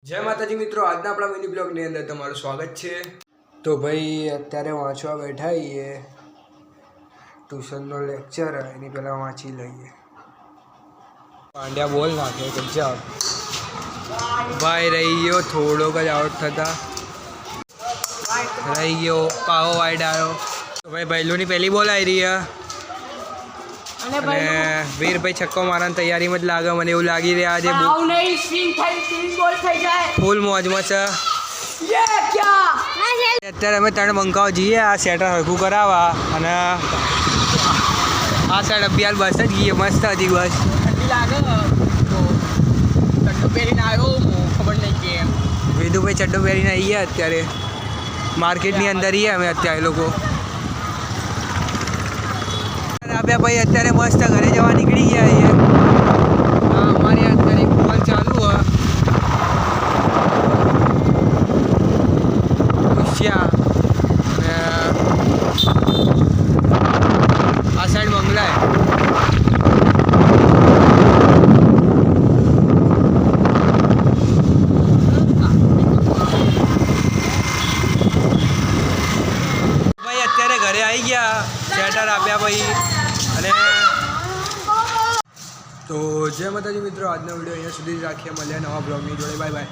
જય માતાજી મિત્રો, આજના આપણા મિની બ્લોગની અંદર તમારું સ્વાગત છે। તો ભાઈ અત્યારે વાંચવા બેઠા છીએ, ટ્યુશનનો લેક્ચર એની પહેલાં વાંચી લઈએ। પાંડ્યા બોલ નાખે ગજબ ભાઈ, રહી ગયો થોડોક જ આઉટ થતા, રહી ગયો પાવો વાઇડ આવ્યો। તો ભાઈ પહેલુંની પહેલી બોલ આવી રહી અને વીરભાઈ છક્કો મારવાની તૈયારીમાં જ લાગે, મને એવું લાગી રહ્યા છે ફૂલ મોજમાં છે। અત્યારે અમે 3 બંકાઓ જઈએ આ સેટર હરખું કરાવવા, અને આ સાઈડ અભિયાલ બસ જ ગઈએ, મસ્ત હતી બસ। ચડ્ડો પહેરીને આવ્યો, ખબર નહીં કેમ વેદુભાઈ ચડ્ડો પહેરીને આવીએ અત્યારે માર્કેટની અંદર છીએ અમે અત્યારે લોકો। આપ્યા ભાઈ અત્યારે મસ્ત ઘરે જવા નીકળી ગયા છીએ। અમારે અત્યારે એક કોલ ચાલુ હોય આ સાઈડ બંગલા ભાઈ અત્યારે ઘરે આવી ગયા, સેટર આપ્યા ભાઈ। અને તો જય માતાજી મિત્રો, આજનો વિડીયો અહીંયા સુધી જ રાખીએ, મળ્યા નવા બ્લોગની જોડે, બાય બાય।